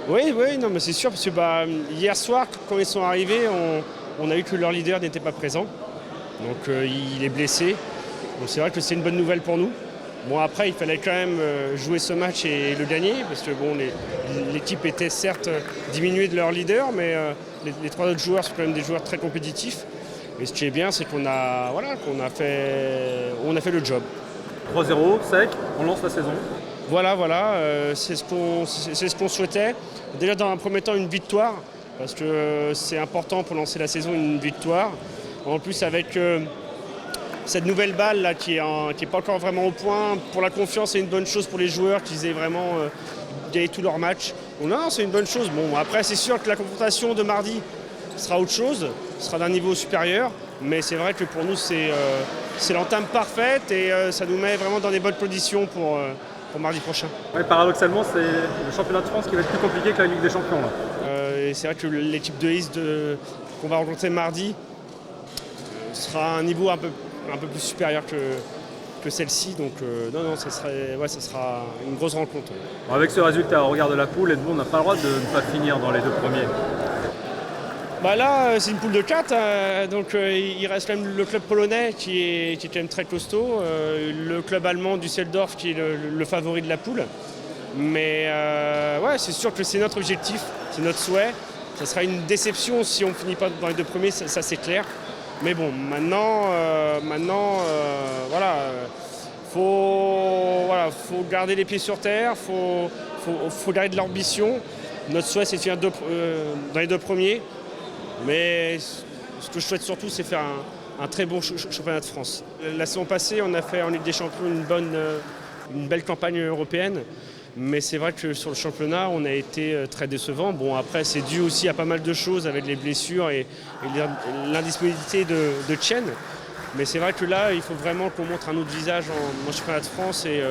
Oui, oui, non, mais c'est sûr, parce que hier soir, quand ils sont arrivés, on a vu que leur leader n'était pas présent. Donc il est blessé. Donc c'est vrai que c'est une bonne nouvelle pour nous. Bon, après, il fallait quand même jouer ce match et le gagner, parce que bon, l'équipe était certes diminuée de leur leader, mais les trois autres joueurs sont quand même des joueurs très compétitifs. Et ce qui est bien, c'est qu'on a fait le job. 3-0, sec, on lance la saison. Voilà, c'est ce qu'on souhaitait. Déjà dans un premier temps une victoire, parce que c'est important pour lancer la saison, une victoire. En plus avec cette nouvelle balle là, qui est pas encore vraiment au point, pour la confiance c'est une bonne chose pour les joueurs qu'ils aient vraiment gagné tous leurs matchs. Donc non, c'est une bonne chose. Bon, après c'est sûr que la confrontation de mardi sera autre chose, sera d'un niveau supérieur, mais c'est vrai que pour nous c'est l'entame parfaite et ça nous met vraiment dans des bonnes conditions pour mardi prochain. Ouais, paradoxalement, c'est le championnat de France qui va être plus compliqué que la Ligue des Champions. Là. Et c'est vrai que l'équipe de Is qu'on va rencontrer mardi sera à un niveau un peu plus supérieur que celle-ci. Donc non, ça sera une grosse rencontre. Bon, avec ce résultat, au regard de la poule, Edmond n'a pas le droit de ne pas finir dans les deux premiers. Là, c'est une poule de 4, donc il reste quand même le club polonais qui est quand même très costaud, le club allemand Düsseldorf qui est le favori de la poule. Mais ouais, c'est sûr que c'est notre objectif, c'est notre souhait. Ça sera une déception si on ne finit pas dans les deux premiers, ça c'est clair. Mais bon, maintenant, faut garder les pieds sur terre, faut garder de l'ambition. Notre souhait, c'est de finir dans les deux premiers. Mais ce que je souhaite surtout, c'est faire un très bon championnat de France. La saison passée, on a fait en Ligue des Champions une belle campagne européenne. Mais c'est vrai que sur le championnat, on a été très décevant. Bon, après, c'est dû aussi à pas mal de choses avec les blessures et l'indisponibilité de Chen. Mais c'est vrai que là, il faut vraiment qu'on montre un autre visage en championnat de France et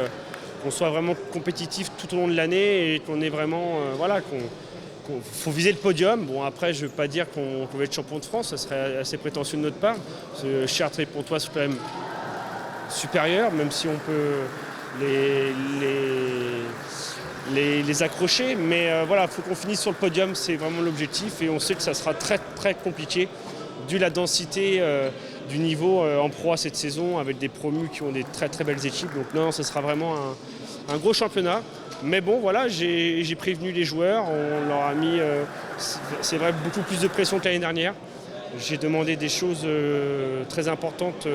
qu'on soit vraiment compétitif tout au long de l'année et qu'on ait vraiment, faut viser le podium. Bon, après, je ne veux pas dire qu'on va être champion de France, ça serait assez prétentieux de notre part. Parce que Chartres et Pontoise sont quand même supérieurs, même si on peut les accrocher. Mais il faut qu'on finisse sur le podium, c'est vraiment l'objectif. Et on sait que ça sera très très compliqué, dû à la densité du niveau en Pro A cette saison, avec des promus qui ont des très très belles équipes. Donc non, ce sera vraiment un gros championnat. Mais bon, voilà, j'ai prévenu les joueurs, on leur a mis, c'est vrai, beaucoup plus de pression que l'année dernière. J'ai demandé des choses très importantes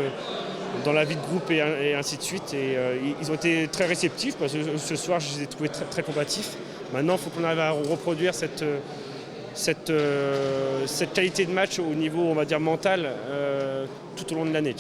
dans la vie de groupe et ainsi de suite. Et ils ont été très réceptifs parce que ce soir, je les ai trouvés très, très combatifs. Maintenant, il faut qu'on arrive à reproduire cette qualité de match au niveau, on va dire, mental tout au long de l'année.